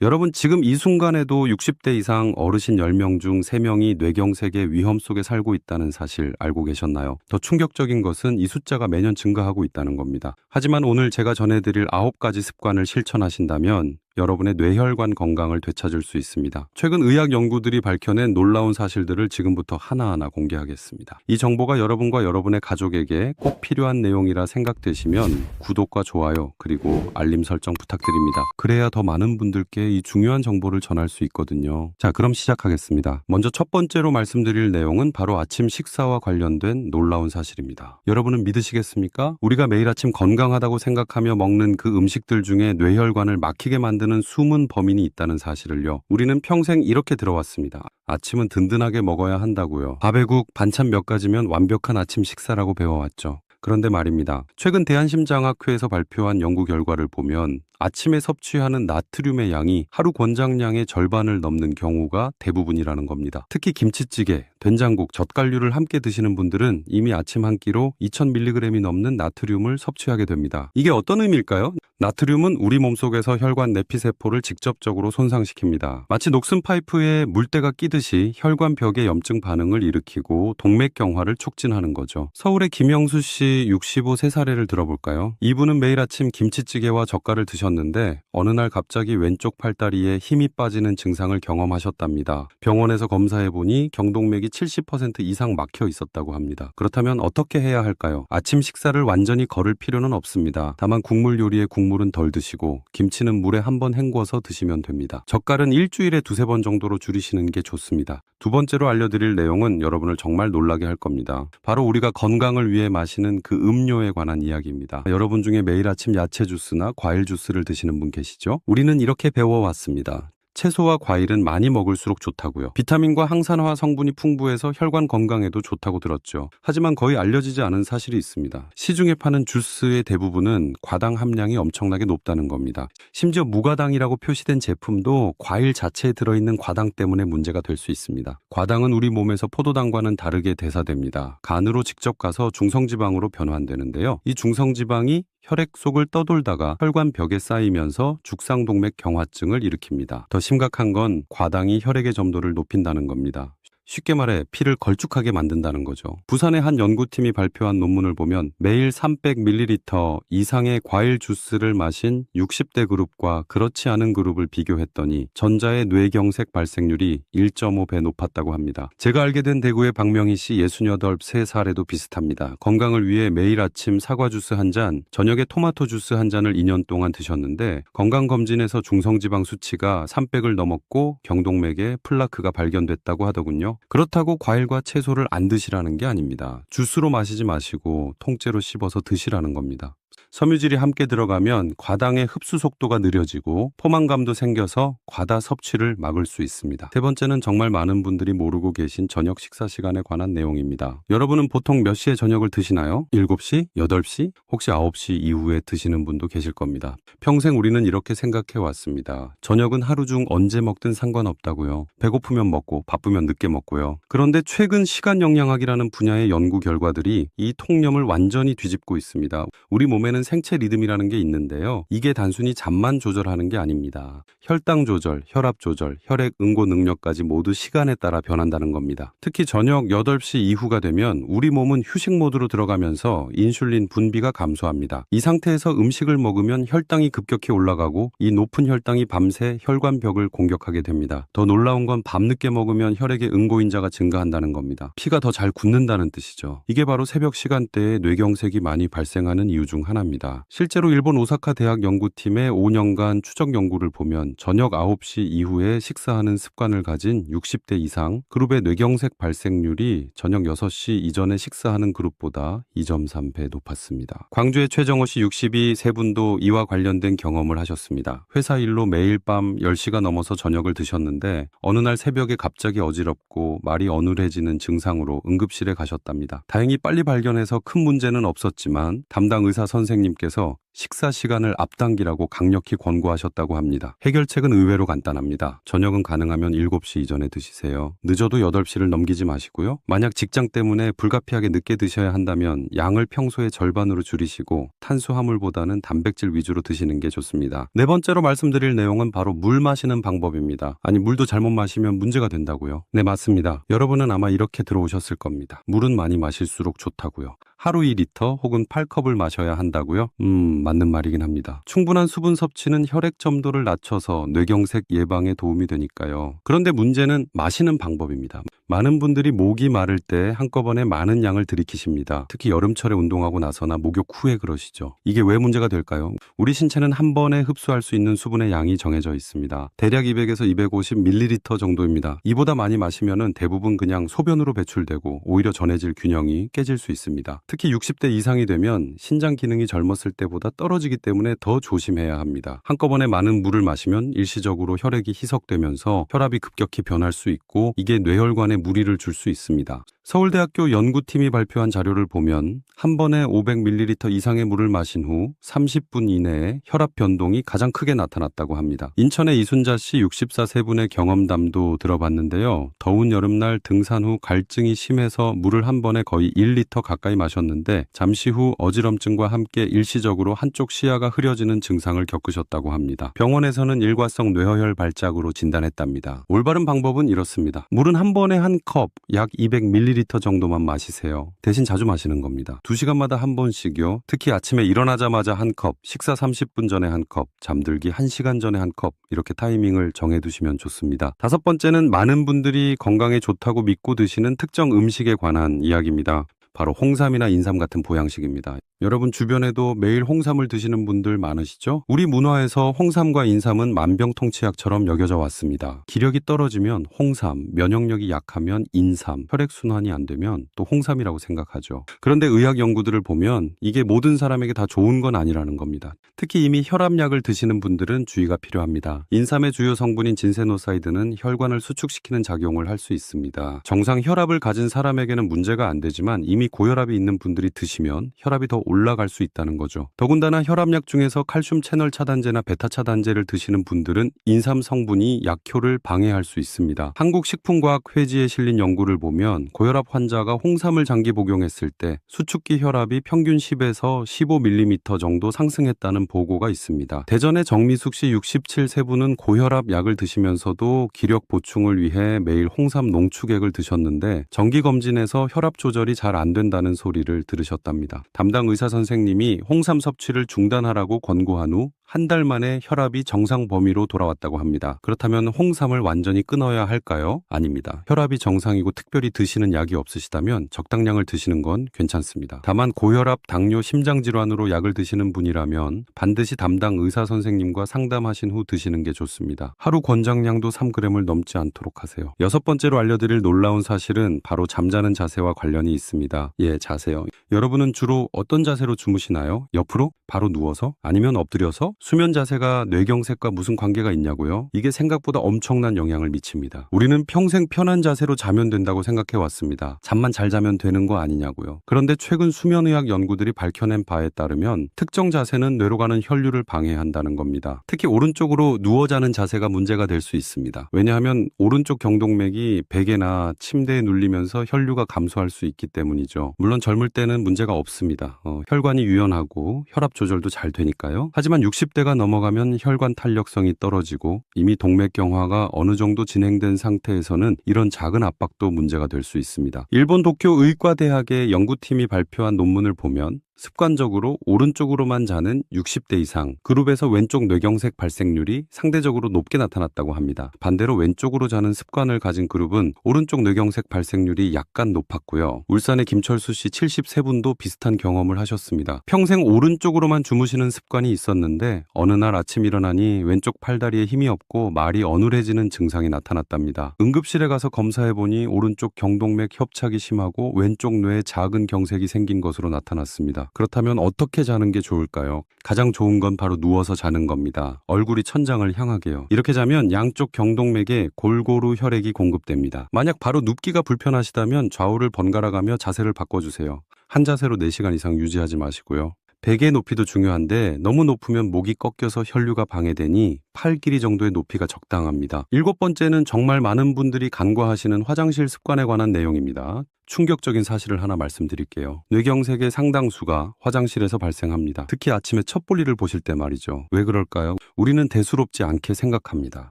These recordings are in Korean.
여러분 지금 이 순간에도 60대 이상 어르신 10명 중 3명이 뇌경색의 위험 속에 살고 있다는 사실 알고 계셨나요? 더 충격적인 것은 이 숫자가 매년 증가하고 있다는 겁니다. 하지만 오늘 제가 전해드릴 9가지 습관을 실천하신다면 여러분의 뇌혈관 건강을 되찾을 수 있습니다. 최근 의학 연구들이 밝혀낸 놀라운 사실들을 지금부터 하나하나 공개하겠습니다. 이 정보가 여러분과 여러분의 가족에게 꼭 필요한 내용이라 생각되시면 구독과 좋아요 그리고 알림 설정 부탁드립니다. 그래야 더 많은 분들께 이 중요한 정보를 전할 수 있거든요. 자, 그럼 시작하겠습니다. 먼저 첫 번째로 말씀드릴 내용은 바로 아침 식사와 관련된 놀라운 사실입니다. 여러분은 믿으시겠습니까? 우리가 매일 아침 건강하다고 생각하며 먹는 그 음식들 중에 뇌혈관을 막히게 만드는 숨은 범인이 있다는 사실을요. 우리는 평생 이렇게 들어왔습니다. 아침은 든든하게 먹어야 한다고요. 밥에 국, 반찬 몇 가지면 완벽한 아침 식사라고 배워왔죠. 그런데 말입니다. 최근 대한심장학회에서 발표한 연구 결과를 보면 아침에 섭취하는 나트륨의 양이 하루 권장량의 절반을 넘는 경우가 대부분이라는 겁니다. 특히 김치찌개, 된장국, 젓갈류를 함께 드시는 분들은 이미 아침 한 끼로 2000mg이 넘는 나트륨을 섭취하게 됩니다. 이게 어떤 의미일까요? 나트륨은 우리 몸속에서 혈관 내피세포를 직접적으로 손상시킵니다. 마치 녹슨 파이프에 물때가 끼듯이 혈관 벽에 염증 반응을 일으키고 동맥경화를 촉진하는 거죠. 서울의 김영수 씨 65세 사례를 들어볼까요? 이분은 매일 아침 김치찌개와 젓갈을 드셨는데 어느 날 갑자기 왼쪽 팔다리에 힘이 빠지는 증상을 경험하셨답니다. 병원에서 검사해보니 경동맥이 70% 이상 막혀 있었다고 합니다. 그렇다면 어떻게 해야 할까요? 아침 식사를 완전히 거를 필요는 없습니다. 다만 국물 요리에 국물은 덜 드시고 김치는 물에 한번 헹궈서 드시면 됩니다. 젓갈은 일주일에 2-3번 정도로 줄이시는 게 좋습니다. 두 번째로 알려드릴 내용은 여러분을 정말 놀라게 할 겁니다. 바로 우리가 건강을 위해 마시는 그 음료에 관한 이야기입니다. 여러분 중에 매일 아침 야채 주스나 과일 주스를 드시는 분 계시죠? 우리는 이렇게 배워왔습니다. 채소와 과일은 많이 먹을수록 좋다고요. 비타민과 항산화 성분이 풍부해서 혈관 건강에도 좋다고 들었죠. 하지만 거의 알려지지 않은 사실이 있습니다. 시중에 파는 주스의 대부분은 과당 함량이 엄청나게 높다는 겁니다. 심지어 무과당이라고 표시된 제품도 과일 자체에 들어있는 과당 때문에 문제가 될 수 있습니다. 과당은 우리 몸에서 포도당과는 다르게 대사됩니다. 간으로 직접 가서 중성지방으로 변환되는데요. 이 중성지방이 혈액 속을 떠돌다가 혈관 벽에 쌓이면서 죽상동맥 경화증을 일으킵니다. 더 심각한 건 과당이 혈액의 점도를 높인다는 겁니다. 쉽게 말해 피를 걸쭉하게 만든다는 거죠. 부산의 한 연구팀이 발표한 논문을 보면 매일 300ml 이상의 과일 주스를 마신 60대 그룹과 그렇지 않은 그룹을 비교했더니 전자의 뇌경색 발생률이 1.5배 높았다고 합니다. 제가 알게 된 대구의 박명희 씨 68세 사례도 비슷합니다. 건강을 위해 매일 아침 사과 주스 한 잔, 저녁에 토마토 주스 한 잔을 2년 동안 드셨는데 건강검진에서 중성지방 수치가 300을 넘었고 경동맥에 플라크가 발견됐다고 하더군요. 그렇다고 과일과 채소를 안 드시라는 게 아닙니다. 주스로 마시지 마시고 통째로 씹어서 드시라는 겁니다. 섬유질이 함께 들어가면 과당의 흡수 속도가 느려지고 포만감도 생겨서 과다 섭취를 막을 수 있습니다. 세 번째는 정말 많은 분들이 모르고 계신 저녁 식사 시간에 관한 내용입니다. 여러분은 보통 몇 시에 저녁을 드시나요? 7시? 8시? 혹시 9시 이후에 드시는 분도 계실 겁니다. 평생 우리는 이렇게 생각해 왔습니다. 저녁은 하루 중 언제 먹든 상관없다고요. 배고프면 먹고 바쁘면 늦게 먹고요. 그런데 최근 시간 영양학이라는 분야의 연구 결과들이 이 통념을 완전히 뒤집고 있습니다. 우리 몸에는 생체 리듬이라는 게 있는데요. 이게 단순히 잠만 조절하는 게 아닙니다. 혈당 조절, 혈압 조절, 혈액 응고 능력까지 모두 시간에 따라 변한다는 겁니다. 특히 저녁 8시 이후가 되면 우리 몸은 휴식 모드로 들어가면서 인슐린 분비가 감소합니다. 이 상태에서 음식을 먹으면 혈당이 급격히 올라가고 이 높은 혈당이 밤새 혈관벽을 공격하게 됩니다. 더 놀라운 건 밤늦게 먹으면 혈액의 응고인자가 증가한다는 겁니다. 피가 더 잘 굳는다는 뜻이죠. 이게 바로 새벽 시간대에 뇌경색이 많이 발생하는 이유 중 하나입니다. 실제로 일본 오사카 대학 연구팀의 5년간 추적 연구를 보면 저녁 9시 이후에 식사하는 습관을 가진 60대 이상 그룹의 뇌경색 발생률이 저녁 6시 이전에 식사하는 그룹보다 2.3배 높았습니다. 광주의 최정호 씨 62세 분도 이와 관련된 경험을 하셨습니다. 회사 일로 매일 밤 10시가 넘어서 저녁을 드셨는데 어느 날 새벽에 갑자기 어지럽고 말이 어눌해지는 증상으로 응급실에 가셨답니다. 다행히 빨리 발견해서 큰 문제는 없었지만 담당 의사 선생님이 선생님께서 식사 시간을 앞당기라고 강력히 권고하셨다고 합니다. 해결책은 의외로 간단합니다. 저녁은 가능하면 7시 이전에 드시세요. 늦어도 8시를 넘기지 마시고요. 만약 직장 때문에 불가피하게 늦게 드셔야 한다면 양을 평소의 절반으로 줄이시고 탄수화물보다는 단백질 위주로 드시는 게 좋습니다. 네 번째로 말씀드릴 내용은 바로 물 마시는 방법입니다. 아니, 물도 잘못 마시면 문제가 된다고요? 네, 맞습니다. 여러분은 아마 이렇게 들어오셨을 겁니다. 물은 많이 마실수록 좋다고요. 하루 2리터 혹은 8컵을 마셔야 한다고요? 맞는 말이긴 합니다. 충분한 수분 섭취는 혈액 점도를 낮춰서 뇌경색 예방에 도움이 되니까요. 그런데 문제는 마시는 방법입니다. 많은 분들이 목이 마를 때 한꺼번에 많은 양을 들이키십니다. 특히 여름철에 운동하고 나서나 목욕 후에 그러시죠. 이게 왜 문제가 될까요? 우리 신체는 한 번에 흡수할 수 있는 수분의 양이 정해져 있습니다. 대략 200에서 250ml 정도입니다. 이보다 많이 마시면 대부분 그냥 소변으로 배출되고 오히려 전해질 균형이 깨질 수 있습니다. 특히 60대 이상이 되면 신장 기능이 젊었을 때보다 떨어지기 때문에 더 조심해야 합니다. 한꺼번에 많은 물을 마시면 일시적으로 혈액이 희석되면서 혈압이 급격히 변할 수 있고 이게 뇌혈관에 무리를 줄 수 있습니다. 서울대학교 연구팀이 발표한 자료를 보면 한 번에 500ml 이상의 물을 마신 후 30분 이내에 혈압 변동이 가장 크게 나타났다고 합니다. 인천의 이순자 씨 64세분의 경험담도 들어봤는데요. 더운 여름날 등산 후 갈증이 심해서 물을 한 번에 거의 1리터 가까이 마셨는데 잠시 후 어지럼증과 함께 일시적으로 한쪽 시야가 흐려지는 증상을 겪으셨다고 합니다. 병원에서는 일과성 뇌허혈 발작으로 진단했답니다. 올바른 방법은 이렇습니다. 물은 한 번에 한 컵, 약 200ml 정도만 마시세요. 대신 자주 마시는 겁니다. 2시간마다 한 번씩요. 특히 아침에 일어나자마자 한 컵, 식사 30분 전에 한 컵, 잠들기 1시간 전에 한 컵, 이렇게 타이밍을 정해두시면 좋습니다. 다섯 번째는 많은 분들이 건강에 좋다고 믿고 드시는 특정 음식에 관한 이야기입니다. 바로 홍삼이나 인삼 같은 보양식입니다. 여러분 주변에도 매일 홍삼을 드시는 분들 많으시죠? 우리 문화에서 홍삼과 인삼은 만병통치약처럼 여겨져 왔습니다. 기력이 떨어지면 홍삼, 면역력이 약하면 인삼, 혈액순환이 안 되면 또 홍삼이라고 생각하죠. 그런데 의학 연구들을 보면 이게 모든 사람에게 다 좋은 건 아니라는 겁니다. 특히 이미 혈압약을 드시는 분들은 주의가 필요합니다. 인삼의 주요 성분인 진세노사이드는 혈관을 수축시키는 작용을 할 수 있습니다. 정상 혈압을 가진 사람에게는 문제가 안 되지만 이미 고혈압이 있는 분들이 드시면 혈압이 더 올라갈 수 있다는 거죠. 더군다나 혈압약 중에서 칼슘 채널 차단제나 베타 차단제를 드시는 분들은 인삼 성분이 약효를 방해할 수 있습니다. 한국식품과학회지에 실린 연구를 보면 고혈압 환자가 홍삼을 장기 복용했을 때 수축기 혈압이 평균 10에서 15mm 정도 상승했다는 보고가 있습니다. 대전의 정미숙 씨 67세분은 고혈압 약을 드시면서도 기력 보충을 위해 매일 홍삼 농축액을 드셨는데 정기검진에서 혈압 조절이 잘 안 된다는 소리를 들으셨답니다. 담당 의사 선생님이 홍삼 섭취를 중단하라고 권고한 후 한 달 만에 혈압이 정상 범위로 돌아왔다고 합니다. 그렇다면 홍삼을 완전히 끊어야 할까요? 아닙니다. 혈압이 정상이고 특별히 드시는 약이 없으시다면 적당량을 드시는 건 괜찮습니다. 다만 고혈압, 당뇨, 심장질환으로 약을 드시는 분이라면 반드시 담당 의사 선생님과 상담하신 후 드시는 게 좋습니다. 하루 권장량도 3g을 넘지 않도록 하세요. 여섯 번째로 알려드릴 놀라운 사실은 바로 잠자는 자세와 관련이 있습니다. 예, 자세요. 여러분은 주로 어떤 자세로 주무시나요? 옆으로? 바로 누워서? 아니면 엎드려서? 수면 자세가 뇌경색과 무슨 관계가 있냐고요? 이게 생각보다 엄청난 영향을 미칩니다. 우리는 평생 편한 자세로 자면 된다고 생각해 왔습니다. 잠만 잘 자면 되는 거 아니냐고요. 그런데 최근 수면의학 연구들이 밝혀낸 바에 따르면 특정 자세는 뇌로 가는 혈류를 방해한다는 겁니다. 특히 오른쪽으로 누워 자는 자세가 문제가 될 수 있습니다. 왜냐하면 오른쪽 경동맥이 베개나 침대에 눌리면서 혈류가 감소할 수 있기 때문이죠. 물론 젊을 때는 문제가 없습니다. 혈관이 유연하고 혈압 조절도 잘 되니까요. 하지만 60대가 넘어가면 혈관 탄력성이 떨어지고 이미 동맥경화가 어느 정도 진행된 상태에서는 이런 작은 압박도 문제가 될 수 있습니다. 일본 도쿄 의과대학의 연구팀이 발표한 논문을 보면 습관적으로 오른쪽으로만 자는 60대 이상 그룹에서 왼쪽 뇌경색 발생률이 상대적으로 높게 나타났다고 합니다. 반대로 왼쪽으로 자는 습관을 가진 그룹은 오른쪽 뇌경색 발생률이 약간 높았고요. 울산의 김철수 씨 73분도 비슷한 경험을 하셨습니다. 평생 오른쪽으로만 주무시는 습관이 있었는데 어느 날 아침 일어나니 왼쪽 팔다리에 힘이 없고 말이 어눌해지는 증상이 나타났답니다. 응급실에 가서 검사해보니 오른쪽 경동맥 협착이 심하고 왼쪽 뇌에 작은 경색이 생긴 것으로 나타났습니다. 그렇다면 어떻게 자는 게 좋을까요? 가장 좋은 건 바로 누워서 자는 겁니다. 얼굴이 천장을 향하게요. 이렇게 자면 양쪽 경동맥에 골고루 혈액이 공급됩니다. 만약 바로 눕기가 불편하시다면 좌우를 번갈아 가며 자세를 바꿔주세요. 한 자세로 4시간 이상 유지하지 마시고요. 베개 높이도 중요한데 너무 높으면 목이 꺾여서 혈류가 방해되니 팔 길이 정도의 높이가 적당합니다. 7번째는 정말 많은 분들이 간과하시는 화장실 습관에 관한 내용입니다. 충격적인 사실을 하나 말씀드릴게요. 뇌경색의 상당수가 화장실에서 발생합니다. 특히 아침에 첫 볼일을 보실 때 말이죠. 왜 그럴까요? 우리는 대수롭지 않게 생각합니다.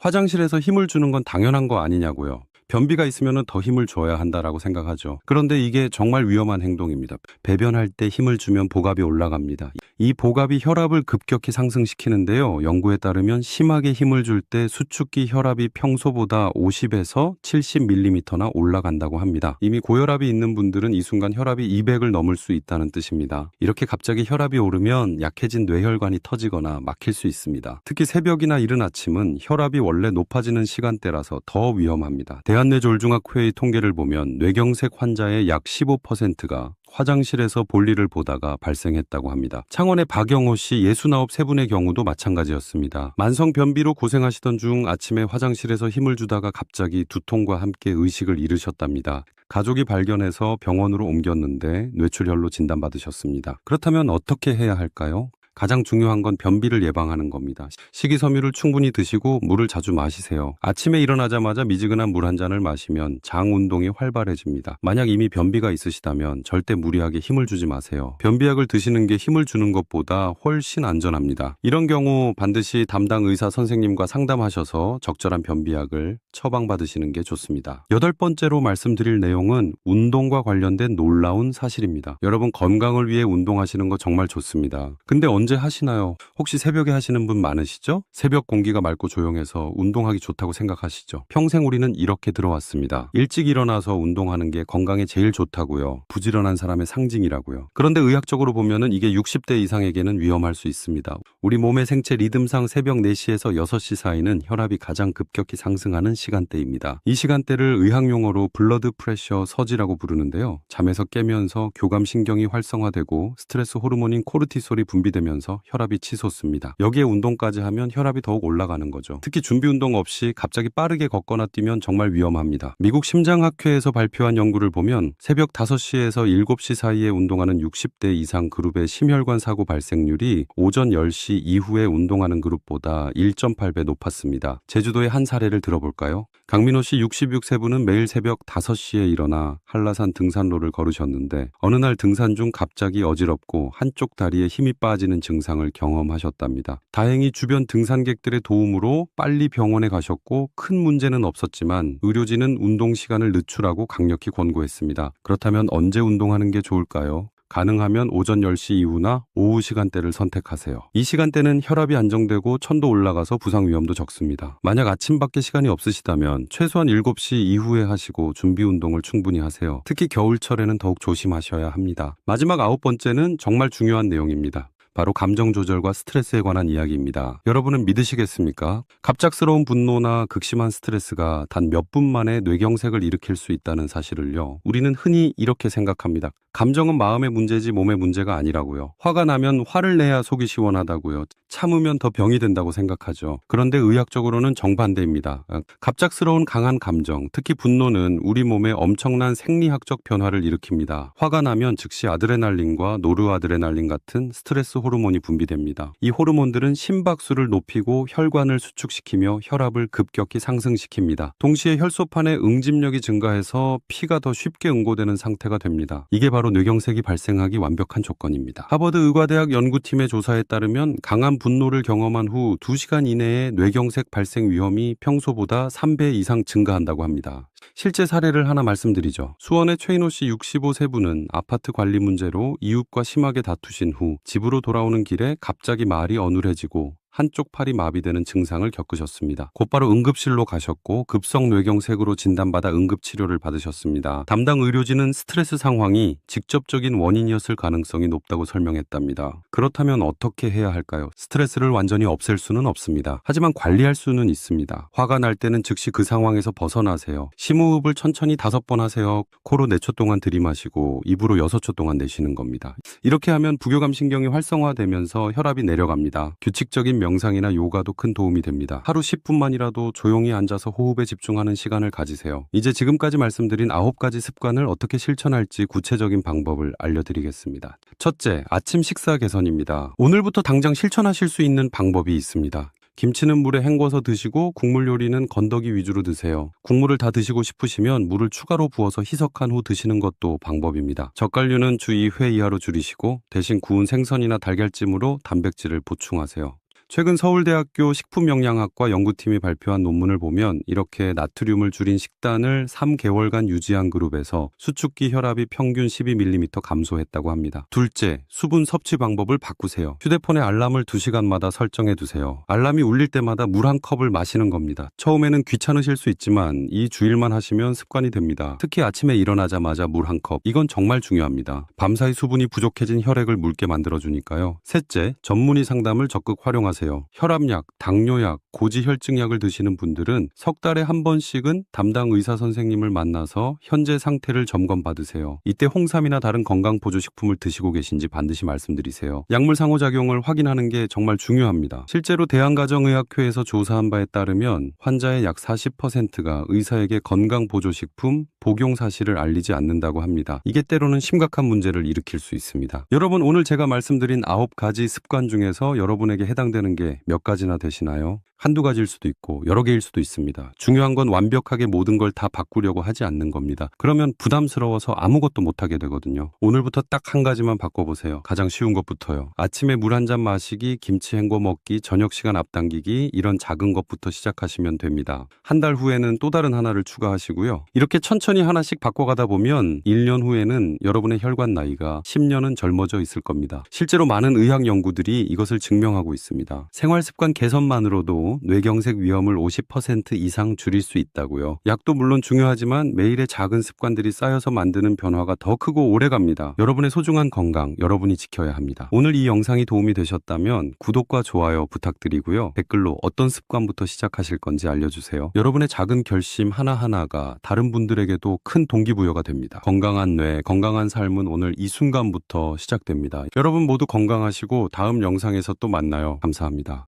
화장실에서 힘을 주는 건 당연한 거 아니냐고요. 변비가 있으면 더 힘을 줘야 한다라고 생각하죠. 그런데 이게 정말 위험한 행동입니다. 배변할 때 힘을 주면 복압이 올라갑니다. 이 복압이 혈압을 급격히 상승시키는데요. 연구에 따르면 심하게 힘을 줄 때 수축기 혈압이 평소보다 50에서 70mm나 올라간다고 합니다. 이미 고혈압이 있는 분들은 이 순간 혈압이 200을 넘을 수 있다는 뜻입니다. 이렇게 갑자기 혈압이 오르면 약해진 뇌혈관이 터지거나 막힐 수 있습니다. 특히 새벽이나 이른 아침은 혈압이 원래 높아지는 시간대라서 더 위험합니다. 대한뇌졸중학회의 통계를 보면 뇌경색 환자의 약 15%가 화장실에서 볼일을 보다가 발생했다고 합니다. 창원의 박영호 씨 69세분의 경우도 마찬가지였습니다. 만성 변비로 고생하시던 중 아침에 화장실에서 힘을 주다가 갑자기 두통과 함께 의식을 잃으셨답니다. 가족이 발견해서 병원으로 옮겼는데 뇌출혈로 진단받으셨습니다. 그렇다면 어떻게 해야 할까요? 가장 중요한 건 변비를 예방하는 겁니다. 식이섬유를 충분히 드시고 물을 자주 마시세요. 아침에 일어나자마자 미지근한 물 한 잔을 마시면 장 운동이 활발해집니다. 만약 이미 변비가 있으시다면 절대 무리하게 힘을 주지 마세요. 변비약을 드시는 게 힘을 주는 것보다 훨씬 안전합니다. 이런 경우 반드시 담당 의사 선생님과 상담하셔서 적절한 변비약을 처방받으시는 게 좋습니다. 8번째로 말씀드릴 내용은 운동과 관련된 놀라운 사실입니다. 여러분 건강을 위해 운동하시는 거 정말 좋습니다. 근데 언제 하시나요? 혹시 새벽에 하시는 분 많으시죠? 새벽 공기가 맑고 조용해서 운동하기 좋다고 생각하시죠? 평생 우리는 이렇게 들어왔습니다. 일찍 일어나서 운동하는 게 건강에 제일 좋다고요. 부지런한 사람의 상징이라고요. 그런데 의학적으로 보면은 이게 60대 이상에게는 위험할 수 있습니다. 우리 몸의 생체 리듬상 새벽 4시에서 6시 사이는 혈압이 가장 급격히 상승하는 시간대입니다. 이 시간대를 의학용어로 블러드 프레셔 서지라고 부르는데요. 잠에서 깨면서 교감신경이 활성화되고 스트레스 호르몬인 코르티솔이 분비되면서 혈압이 치솟습니다. 여기에 운동까지 하면 혈압이 더욱 올라가는 거죠. 특히 준비 운동 없이 갑자기 빠르게 걷거나 뛰면 정말 위험합니다. 미국 심장학회에서 발표한 연구를 보면 새벽 5시에서 7시 사이에 운동하는 60대 이상 그룹의 심혈관 사고 발생률이 오전 10시 이후에 운동하는 그룹보다 1.8배 높았습니다. 제주도의 한 사례를 들어볼까요? 강민호 씨 66세분은 매일 새벽 5시에 일어나 한라산 등산로를 걸으셨는데 어느 날 등산 중 갑자기 어지럽고 한쪽 다리에 힘이 빠지는 증상을 경험하셨답니다. 다행히 주변 등산객들의 도움으로 빨리 병원에 가셨고 큰 문제는 없었지만 의료진은 운동 시간을 늦추라고 강력히 권고했습니다. 그렇다면 언제 운동하는 게 좋을까요? 가능하면 오전 10시 이후나 오후 시간대를 선택하세요. 이 시간대는 혈압이 안정되고 천도 올라가서 부상 위험도 적습니다. 만약 아침밖에 시간이 없으시다면 최소한 7시 이후에 하시고 준비 운동을 충분히 하세요. 특히 겨울철에는 더욱 조심하셔야 합니다. 마지막 9번째는 정말 중요한 내용입니다. 바로 감정 조절과 스트레스에 관한 이야기입니다. 여러분은 믿으시겠습니까? 갑작스러운 분노나 극심한 스트레스가 단 몇 분 만에 뇌경색을 일으킬 수 있다는 사실을요. 우리는 흔히 이렇게 생각합니다. 감정은 마음의 문제지 몸의 문제가 아니라고요. 화가 나면 화를 내야 속이 시원하다고요. 참으면 더 병이 된다고 생각하죠. 그런데 의학적으로는 정반대입니다. 갑작스러운 강한 감정, 특히 분노는 우리 몸에 엄청난 생리학적 변화를 일으킵니다. 화가 나면 즉시 아드레날린과 노르아드레날린 같은 스트레스 호르몬이 분비됩니다. 이 호르몬들은 심박수를 높이고 혈관을 수축시키며 혈압을 급격히 상승시킵니다. 동시에 혈소판의 응집력이 증가해서 피가 더 쉽게 응고되는 상태가 됩니다. 이게 바로 뇌경색이 발생하기 완벽한 조건입니다. 하버드 의과대학 연구팀의 조사에 따르면 강한 분노를 경험한 후 2시간 이내에 뇌경색 발생 위험이 평소보다 3배 이상 증가한다고 합니다. 실제 사례를 하나 말씀드리죠. 수원의 최인호 씨 65세분은 아파트 관리 문제로 이웃과 심하게 다투신 후 집으로 돌아오는 길에 갑자기 말이 어눌해지고 한쪽 팔이 마비되는 증상을 겪으셨습니다. 곧바로 응급실로 가셨고 급성 뇌경색으로 진단받아 응급치료를 받으셨습니다. 담당 의료진은 스트레스 상황이 직접적인 원인이었을 가능성이 높다고 설명했답니다. 그렇다면 어떻게 해야 할까요? 스트레스를 완전히 없앨 수는 없습니다. 하지만 관리할 수는 있습니다. 화가 날 때는 즉시 그 상황에서 벗어나세요. 심호흡을 천천히 5번 하세요. 코로 4초 동안 들이마시고 입으로 6초 동안 내쉬는 겁니다. 이렇게 하면 부교감 신경이 활성화되면서 혈압이 내려갑니다. 규칙적인 명상이나 요가도 큰 도움이 됩니다. 하루 10분만이라도 조용히 앉아서 호흡에 집중하는 시간을 가지세요. 이제 지금까지 말씀드린 9가지 습관을 어떻게 실천할지 구체적인 방법을 알려드리겠습니다. 첫째, 아침 식사 개선입니다. 오늘부터 당장 실천하실 수 있는 방법이 있습니다. 김치는 물에 헹궈서 드시고 국물 요리는 건더기 위주로 드세요. 국물을 다 드시고 싶으시면 물을 추가로 부어서 희석한 후 드시는 것도 방법입니다. 젓갈류는 주 2회 이하로 줄이시고 대신 구운 생선이나 달걀찜으로 단백질을 보충하세요. 최근 서울대학교 식품영양학과 연구팀이 발표한 논문을 보면 이렇게 나트륨을 줄인 식단을 3개월간 유지한 그룹에서 수축기 혈압이 평균 12mm 감소했다고 합니다. 둘째, 수분 섭취 방법을 바꾸세요. 휴대폰에 알람을 2시간마다 설정해 두세요. 알람이 울릴 때마다 물 한 컵을 마시는 겁니다. 처음에는 귀찮으실 수 있지만 이 주일만 하시면 습관이 됩니다. 특히 아침에 일어나자마자 물 한 컵, 이건 정말 중요합니다. 밤사이 수분이 부족해진 혈액을 묽게 만들어주니까요. 셋째, 전문의 상담을 적극 활용하세요. 혈압약, 당뇨약, 고지혈증약을 드시는 분들은 석 달에 한 번씩은 담당 의사 선생님을 만나서 현재 상태를 점검받으세요. 이때 홍삼이나 다른 건강보조식품을 드시고 계신지 반드시 말씀드리세요. 약물 상호작용을 확인하는 게 정말 중요합니다. 실제로 대한가정의학회에서 조사한 바에 따르면 환자의 약 40%가 의사에게 건강보조식품 복용 사실을 알리지 않는다고 합니다. 이게 때로는 심각한 문제를 일으킬 수 있습니다. 여러분, 오늘 제가 말씀드린 9가지 습관 중에서 여러분에게 해당되는 게 몇 가지나 되시나요? 한두 가지일 수도 있고 여러 개일 수도 있습니다. 중요한 건 완벽하게 모든 걸 다 바꾸려고 하지 않는 겁니다. 그러면 부담스러워서 아무것도 못하게 되거든요. 오늘부터 딱 한 가지만 바꿔보세요. 가장 쉬운 것부터요. 아침에 물 한 잔 마시기, 김치 헹궈 먹기, 저녁 시간 앞당기기, 이런 작은 것부터 시작하시면 됩니다. 한 달 후에는 또 다른 하나를 추가하시고요. 이렇게 천천히 하나씩 바꿔가다 보면 1년 후에는 여러분의 혈관 나이가 10년은 젊어져 있을 겁니다. 실제로 많은 의학 연구들이 이것을 증명하고 있습니다. 생활습관 개선만으로도 뇌경색 위험을 50% 이상 줄일 수 있다고요. 약도 물론 중요하지만 매일의 작은 습관들이 쌓여서 만드는 변화가 더 크고 오래갑니다. 여러분의 소중한 건강, 여러분이 지켜야 합니다. 오늘 이 영상이 도움이 되셨다면 구독과 좋아요 부탁드리고요. 댓글로 어떤 습관부터 시작하실 건지 알려주세요. 여러분의 작은 결심 하나하나가 다른 분들에게도 큰 동기부여가 됩니다. 건강한 뇌, 건강한 삶은 오늘 이 순간부터 시작됩니다. 여러분 모두 건강하시고 다음 영상에서 또 만나요. 감사합니다.